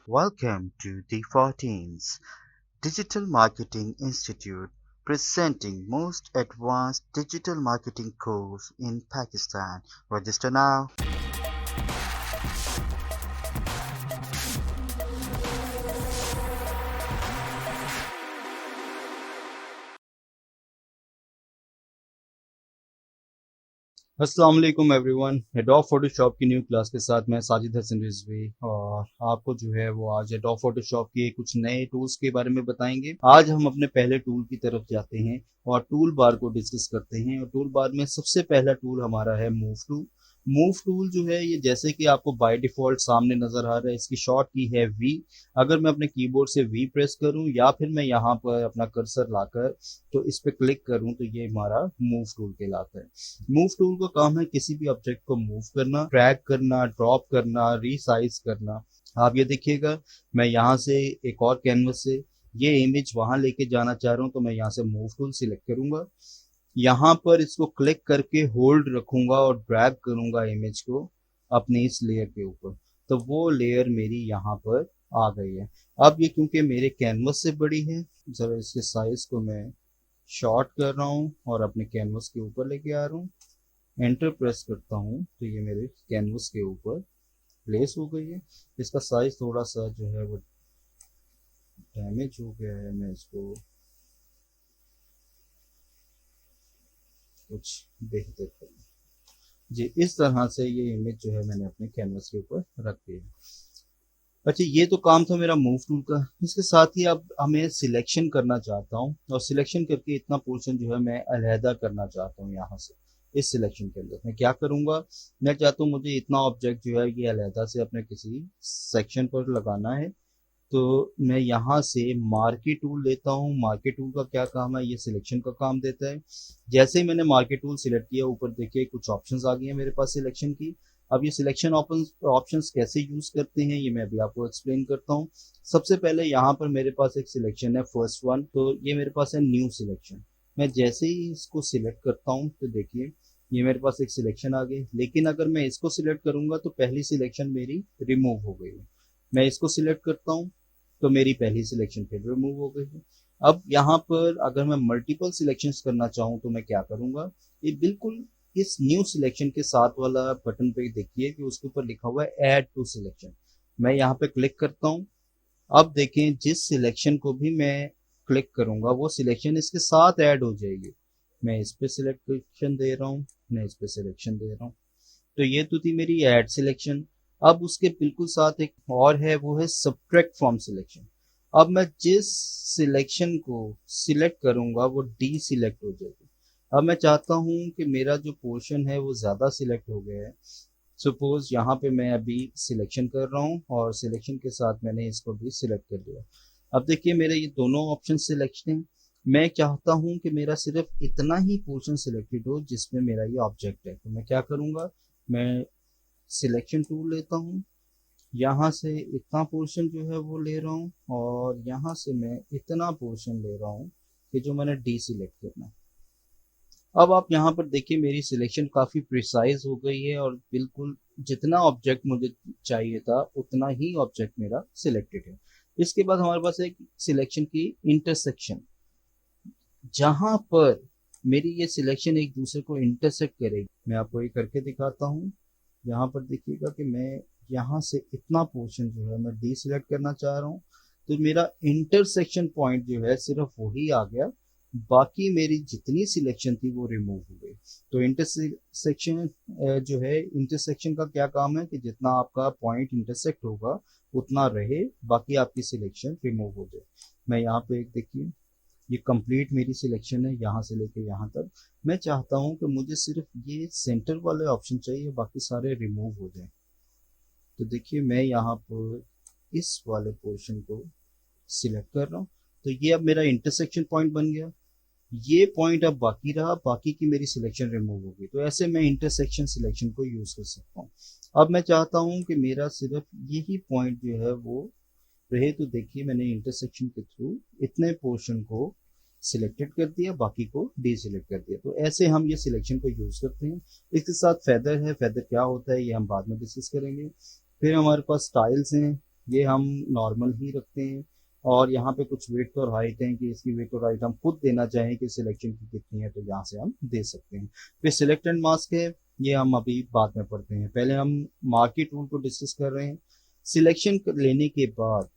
Welcome to the 14th Digital Marketing Institute, presenting most advanced digital marketing course in Pakistan. Register now. अस्सलाम वालेकुम everyone. Adobe Photoshop की new class के साथ मैं साजिद हसन रिजवी और आपको जो है वो आज एडोब फोटोशॉप के कुछ नए टूल्स के बारे में बताएंगे। आज हम अपने पहले टूल की तरफ जाते हैं और टूल बार को डिस्कस करते हैं। और टूल बार में सबसे पहला टूल हमारा है मूव टूल। मूव टूल जो है ये जैसे कि आपको बाय डिफॉल्ट सामने नजर आ रहा है, इसकी शॉर्ट की है वी। अगर मैं अपने कीबोर्ड से वी प्रेस करूं या फिर मैं यहाँ पर अपना कर्सर लाकर तो इस पे क्लिक करूं तो ये हमारा मूव टूल कहलाता है। मूव टूल का काम है किसी भी ऑब्जेक्ट को मूव करना, ड्रैग करना, ड्रॉप करना, रीसाइज करना। आप ये देखिएगा, मैं यहाँ से एक और कैनवस से ये इमेज वहां लेके जाना चाह रहा हूँ तो मैं यहाँ से मूव टूल सिलेक्ट करूंगा। यहाँ पर इसको क्लिक करके होल्ड रखूंगा और ड्रैग करूंगा इमेज को अपनी इस लेयर के ऊपर, तो वो लेयर मेरी यहाँ पर आ गई है। अब ये क्योंकि मेरे कैनवस से बड़ी है, जरा इसके साइज को मैं शॉर्ट कर रहा हूँ और अपने कैनवस के ऊपर लेके आ रहा हूँ। एंटर प्रेस करता हूँ तो ये मेरे कैनवस के ऊपर प्लेस हो गई है। इसका साइज थोड़ा सा जो है वो डैमेज हो गया है, मैं इसको कुछ बेहतर करूँ। जी, इस तरह से ये इमेज जो है मैंने अपने कैनवस के ऊपर रख दी है। अच्छा, ये तो काम था मेरा मूव टूल का। इसके साथ ही अब हमें सिलेक्शन करना चाहता हूँ और सिलेक्शन करके इतना पोर्शन जो है मैं अलहदा करना चाहता हूँ यहाँ से। इस सिलेक्शन के अंदर मैं क्या करूंगा, मैं चाहता हूँ मुझे इतना ऑब्जेक्ट जो है ये अलहदा से अपने किसी सेक्शन पर लगाना है। तो मैं यहाँ से मार्के टूल लेता हूँ। मार्के टूल का क्या काम है, ये सिलेक्शन का काम देता है। जैसे ही मैंने मार्के टूल सिलेक्ट किया, ऊपर देखिए कुछ ऑप्शंस आ गई हैं मेरे पास सिलेक्शन की। अब ये सिलेक्शन ऑप्शंस कैसे यूज करते हैं ये मैं अभी आपको एक्सप्लेन करता हूँ। सबसे पहले यहाँ पर मेरे पास एक सिलेक्शन है फर्स्ट वन, तो ये मेरे पास है न्यू सिलेक्शन। मैं जैसे ही इसको सिलेक्ट करता हूँ तो देखिए ये मेरे पास एक सिलेक्शन आ गई, लेकिन अगर मैं इसको सिलेक्ट करूंगा तो पहली सिलेक्शन मेरी रिमूव हो गई है। मैं इसको सिलेक्ट करता हूँ तो मेरी पहली सिलेक्शन फिर रिमूव हो गई है। अब यहाँ पर अगर मैं मल्टीपल सिलेक्शंस करना चाहूँ तो मैं क्या करूंगा, ये बिल्कुल इस न्यू सिलेक्शन के साथ वाला बटन पे देखिए कि उसके ऊपर लिखा हुआ है ऐड टू सिलेक्शन। मैं यहाँ पे क्लिक करता हूँ। अब देखें जिस सिलेक्शन को भी मैं क्लिक करूंगा वो सिलेक्शन इसके साथ ऐड हो जाएगी। मैं इस पे सिलेक्शन दे रहा हूँ, मैं इस पे सिलेक्शन दे रहा हूँ। तो ये तो थी मेरी ऐड सिलेक्शन। अब उसके बिल्कुल साथ एक और है, वो है सब्ट्रैक्ट फ्रॉम सिलेक्शन। अब मैं जिस सिलेक्शन को सिलेक्ट करूंगा वो डी सिलेक्ट हो जाएगी। अब मैं चाहता हूं कि मेरा जो पोर्शन है वो ज्यादा सिलेक्ट हो गया है। सपोज यहाँ पे मैं अभी सिलेक्शन कर रहा हूँ और सिलेक्शन के साथ मैंने इसको भी सिलेक्ट कर लिया। अब देखिए मेरे ये दोनों ऑप्शन सिलेक्शन हैं। मैं चाहता हूँ कि मेरा सिर्फ इतना ही पोर्शन सिलेक्टेड हो जिसमें मेरा ये ऑब्जेक्ट है, तो मैं क्या करूंगा, मैं सिलेक्शन टूल लेता हूँ। यहाँ से इतना पोर्शन जो है वो ले रहा हूँ और यहाँ से मैं इतना पोर्शन ले रहा हूँ कि जो मैंने डी सिलेक्ट करना है। अब आप यहाँ पर देखिए मेरी सिलेक्शन काफी प्रिसाइज हो गई है और बिल्कुल जितना ऑब्जेक्ट मुझे चाहिए था उतना ही ऑब्जेक्ट मेरा सिलेक्टेड है। इसके बाद हमारे पास एक सिलेक्शन की इंटरसेक्शन, जहां पर मेरी ये सिलेक्शन एक दूसरे को इंटरसेक्ट करेगी। मैं आपको ये करके दिखाता हूँ। यहाँ पर देखिएगा कि मैं यहाँ से इतना पोर्शन जो है मैं डी सिलेक्ट करना चाह रहा हूँ, तो मेरा इंटरसेक्शन पॉइंट जो है सिर्फ वही आ गया। बाकी मेरी जितनी सिलेक्शन थी वो रिमूव हो गई। तो इंटरसेक्शन जो है, इंटरसेक्शन का क्या काम है कि जितना आपका पॉइंट इंटरसेक्ट होगा उतना रहे, बाकी आपकी सिलेक्शन रिमूव हो जाए। मैं यहाँ पे एक देखिए ये कंप्लीट मेरी सिलेक्शन है यहाँ से लेके यहाँ तक। मैं चाहता हूँ कि मुझे सिर्फ ये सेंटर वाले ऑप्शन चाहिए, बाकी सारे रिमूव हो जाए। तो देखिए मैं यहाँ पर इस वाले पोर्शन को सिलेक्ट कर रहा हूँ, तो ये अब मेरा इंटरसेक्शन पॉइंट बन गया। ये पॉइंट अब बाकी रहा, बाकी की मेरी सिलेक्शन रिमूव हो गई। तो ऐसे मैं इंटरसेक्शन सिलेक्शन को यूज कर सकता हूँ। अब मैं चाहता हूँ कि मेरा सिर्फ यही पॉइंट जो है वो रहे, तो देखिए मैंने इंटरसेक्शन के थ्रू इतने पोर्शन को सिलेक्टेड कर दिया, बाकी को डी सिलेक्ट कर दिया। तो ऐसे हम ये सिलेक्शन को यूज करते हैं। इसके साथ फेदर है, फेदर क्या होता है ये हम बाद में डिस्कस करेंगे। फिर हमारे पास स्टाइल्स हैं। ये हम नॉर्मल ही रखते हैं। और यहाँ पे कुछ विड्थ और हाइट है कि इसकी विड्थ और हाइट हम खुद देना चाहें कि सिलेक्शन की कितनी है तो यहाँ से हम दे सकते हैं। फिर सिलेक्ट एंड मास्क है, ये हम अभी बाद में पढ़ते हैं, पहले हम मार्की टूल को डिस्कस कर रहे हैं। सिलेक्शन लेने के बाद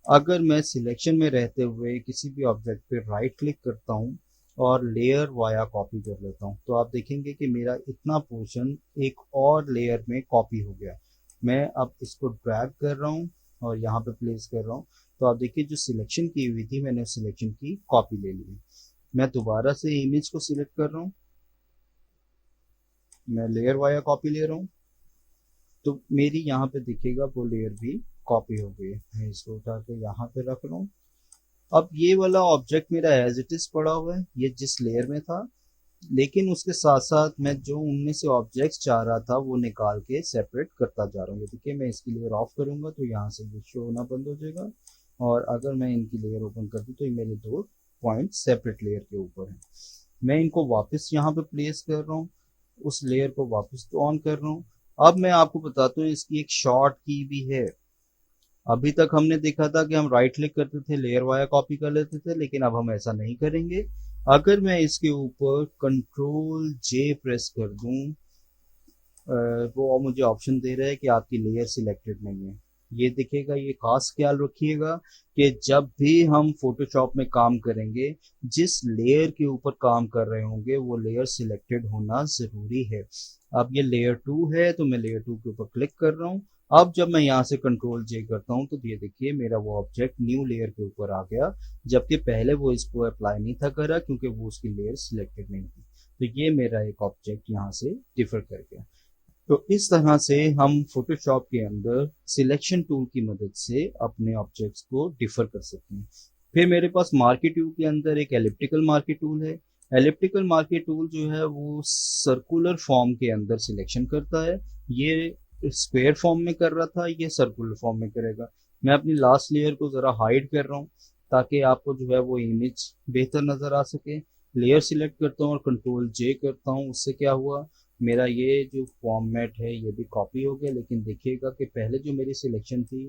अगर मैं सिलेक्शन में रहते हुए किसी भी ऑब्जेक्ट पे राइट क्लिक करता हूँ और लेयर वाया कॉपी कर लेता हूँ तो आप देखेंगे कि मेरा इतना पोर्शन एक और लेयर में कॉपी हो गया। मैं अब इसको ड्रैग कर रहा हूँ और यहाँ पे प्लेस कर रहा हूँ तो आप देखिए जो सिलेक्शन की हुई थी मैंने उस सिलेक्शन की कॉपी ले ली। मैं दोबारा से इमेज को सिलेक्ट कर रहा हूँ, मैं लेयर वाया कॉपी ले रहा हूँ तो मेरी यहाँ पे दिखेगा वो लेयर भी कॉपी हो गई। मैं इसको उठा के यहाँ पे रख रहा हूँ। अब ये वाला ऑब्जेक्ट मेरा एज इट इज पड़ा हुआ है, ये जिस लेयर में था, लेकिन उसके साथ साथ मैं जो उनमें से ऑब्जेक्ट्स चाह रहा था वो निकाल के सेपरेट करता जा रहा हूँ। देखिए मैं इसकी लेयर ऑफ करूंगा तो यहाँ से ये शो होना बंद हो जाएगा और अगर मैं इनकी लेयर ओपन कर दूँ तो ये मेरे दो पॉइंट सेपरेट लेयर के ऊपर है। मैं इनको वापस यहाँ पे प्लेस कर रहा हूँ, उस लेयर को वापस तो ऑन कर रहा हूँ। अब मैं आपको बताता हूँ इसकी एक शॉर्ट की भी है। अभी तक हमने देखा था कि हम राइट क्लिक करते थे लेयर वाया कॉपी कर लेते थे, लेकिन अब हम ऐसा नहीं करेंगे। अगर मैं इसके ऊपर कंट्रोल जे प्रेस कर दूं वो मुझे ऑप्शन दे रहा है कि आपकी लेयर सिलेक्टेड नहीं है। ये दिखेगा, ये खास ख्याल रखिएगा कि जब भी हम फोटोशॉप में काम करेंगे जिस लेयर के ऊपर काम कर रहे होंगे वो लेयर सिलेक्टेड होना जरूरी है। अब ये लेयर 2 है तो मैं लेयर 2 के ऊपर क्लिक कर रहा हूँ। अब जब मैं यहाँ से कंट्रोल जे करता हूँ तो ये देखिए मेरा वो ऑब्जेक्ट न्यू लेयर के ऊपर आ गया, जबकि पहले वो इसको अप्लाई नहीं था करा क्योंकि वो उसकी लेयर सिलेक्टेड नहीं थी। तो ये मेरा एक ऑब्जेक्ट यहाँ से डिफर कर गया। तो इस तरह से हम फोटोशॉप के अंदर सिलेक्शन टूल की मदद से अपने ऑब्जेक्ट्स को डिफर कर सकते हैं। फिर मेरे पास मार्की टूल के अंदर एक एलिप्टिकल मार्की टूल है। एलिप्टिकल मार्की टूल जो है वो सर्कुलर फॉर्म के अंदर सिलेक्शन करता है। ये स्क्वायर फॉर्म में कर रहा था, ये सर्कुलर फॉर्म में करेगा। मैं अपनी लास्ट लेयर को ज़रा हाइड कर रहा हूँ ताकि आपको जो है वो इमेज बेहतर नज़र आ सके। लेयर सिलेक्ट करता हूँ और कंट्रोल जे करता हूँ, उससे क्या हुआ मेरा ये जो फॉर्मेट है ये भी कॉपी हो गया। लेकिन देखिएगा कि पहले जो मेरी सिलेक्शन थी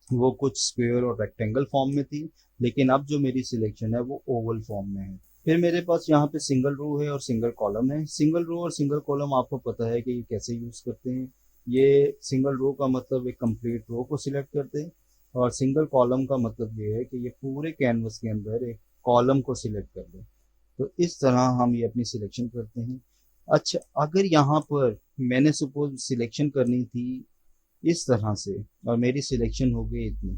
वो कुछ स्क्वायर और रेक्टेंगल फॉर्म में थी, लेकिन अब जो मेरी सिलेक्शन है वो ओवल फॉर्म में है। फिर मेरे पास यहाँ पे सिंगल रो है और सिंगल कॉलम है। सिंगल रो और सिंगल कॉलम आपको पता है कि ये कैसे यूज करते हैं। ये सिंगल रो का मतलब एक कंप्लीट रो को सिलेक्ट करते हैं और सिंगल कॉलम का मतलब ये है कि ये पूरे कैनवस के अंदर एक कॉलम को सिलेक्ट कर दे। तो इस तरह हम ये अपनी सिलेक्शन करते हैं। अच्छा, अगर यहाँ पर मैंने सपोज सिलेक्शन करनी थी इस तरह से और मेरी सिलेक्शन हो गई इतनी,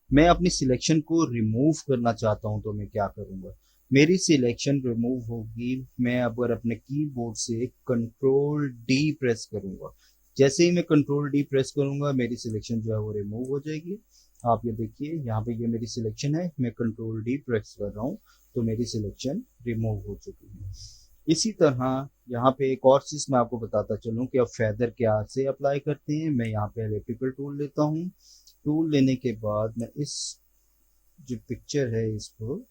मैं अपनी सिलेक्शन को रिमूव करना चाहता हूँ तो मैं क्या करूँगा। मेरी सिलेक्शन रिमूव होगी, मैं अगर अपने कीबोर्ड से कंट्रोल डी प्रेस करूँगा। जैसे ही मैं कंट्रोल डी प्रेस करूँगा मेरी सिलेक्शन जो है वो रिमूव हो जाएगी। आप ये देखिए यहाँ पे ये मेरी सिलेक्शन है, मैं कंट्रोल डी प्रेस कर रहा हूँ तो मेरी सिलेक्शन रिमूव हो चुकी है। इसी तरह यहाँ पे एक और चीज़ मैं आपको बताता चलूँ कि अब फेदर क्या से अप्लाई करते हैं। मैं यहाँ पे इलेक्ट्रिकल टूल लेता हूँ। टूल लेने के बाद मैं इस जो पिक्चर है इसको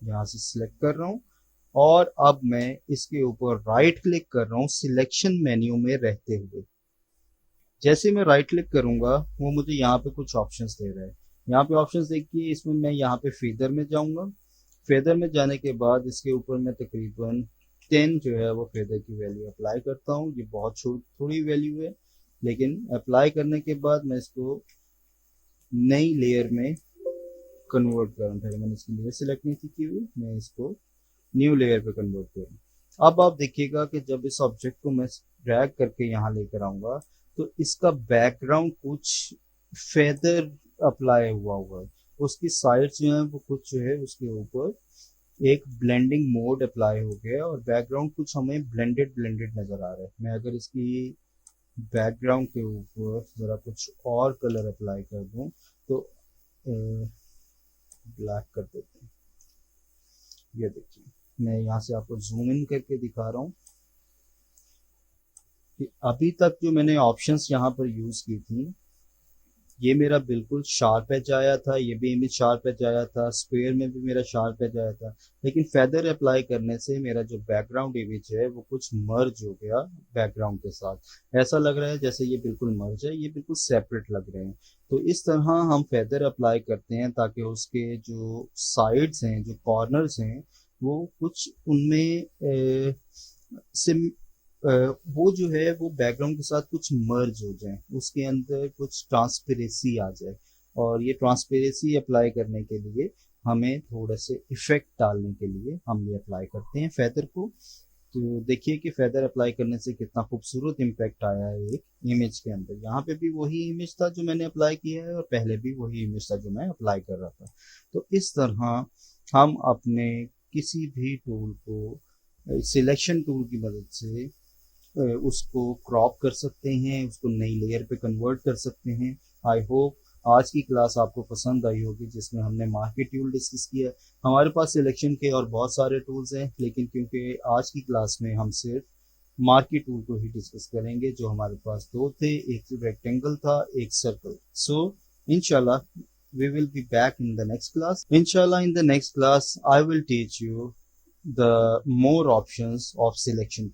यहाँ से सिलेक्ट कर रहा हूँ और अब मैं इसके ऊपर राइट क्लिक कर रहा हूँ सिलेक्शन मेन्यू में रहते हुए। जैसे मैं राइट क्लिक करूंगा वो मुझे यहाँ पे कुछ ऑप्शंस दे रहा है। यहाँ पे ऑप्शंस देखिए, इसमें मैं यहाँ पे फेदर में जाऊंगा। फेदर में जाने के बाद इसके ऊपर मैं तकरीबन 10 जो है वो फेदर की वैल्यू अप्लाई करता हूँ। ये बहुत थोड़ी वैल्यू है, लेकिन अप्लाई करने के बाद मैं इसको नई लेयर में कन्वर्ट करूँ। पहले मैंने इसकी लेयर सेलेक्ट नहीं की हुई, मैं इसको न्यू लेयर पे कन्वर्ट करूँ। अब आप देखिएगा कि जब इस ऑब्जेक्ट को मैं ड्रैग करके यहाँ लेकर आऊंगा तो इसका बैकग्राउंड कुछ फेदर अप्लाई हुआ है। उसकी साइड्स जो है वो कुछ जो है उसके ऊपर एक ब्लेंडिंग मोड अप्लाई हो गया और बैकग्राउंड कुछ हमें ब्लेंडेड ब्लेंडेड नजर आ रहा है। मैं अगर इसकी बैकग्राउंड के ऊपर ज़रा कुछ और कलर अप्लाई कर दूं तो ब्लैक कर देते हैं। ये देखिए मैं यहाँ से आपको जूम इन करके दिखा रहा हूँ कि अभी तक जो मैंने ऑप्शंस यहाँ पर यूज़ की थी ये मेरा बिल्कुल शार्प एज आया था, ये भी इमेज शार्प एज आया था, स्क्वायर में भी मेरा शार्प एज आया था। लेकिन फेदर अप्लाई करने से मेरा जो बैकग्राउंड इमेज है वो कुछ मर्ज हो गया बैकग्राउंड के साथ। ऐसा लग रहा है जैसे ये बिल्कुल मर्ज है, ये बिल्कुल सेपरेट लग रहे हैं। तो इस तरह हम फेदर अप्लाई करते हैं ताकि उसके जो साइड्स हैं, जो कॉर्नर्स हैं, वो कुछ उनमें सिम वो जो है वो बैकग्राउंड के साथ कुछ मर्ज हो जाए, उसके अंदर कुछ ट्रांसपेरेंसी आ जाए। और ये ट्रांसपेरेंसी अप्लाई करने के लिए हमें थोड़े से इफेक्ट डालने के लिए हम ये अप्लाई करते हैं फेदर को। तो देखिए कि फेदर अप्लाई करने से कितना खूबसूरत इम्पैक्ट आया है एक इमेज के अंदर। यहाँ पे भी वही इमेज था जो मैंने अप्लाई किया है और पहले भी वही इमेज था जो मैं अप्लाई कर रहा था। तो इस तरह हम अपने किसी भी टूल को सिलेक्शन टूल की मदद से उसको क्रॉप कर सकते हैं, उसको नई लेयर पे कन्वर्ट कर सकते हैं। आई होप आज की क्लास आपको पसंद आई होगी जिसमें हमने मार्केट टूल डिस्कस किया। हमारे पास सिलेक्शन के और बहुत सारे टूल्स हैं, लेकिन क्योंकि आज की क्लास में हम सिर्फ मार्केट टूल को ही डिस्कस करेंगे, जो हमारे पास दो थे, एक रेक्टेंगल था, एक सर्कल। सो इंशाल्लाह we will be back in the next class. Inshallah, in the next class I will teach you the more options of selection tool.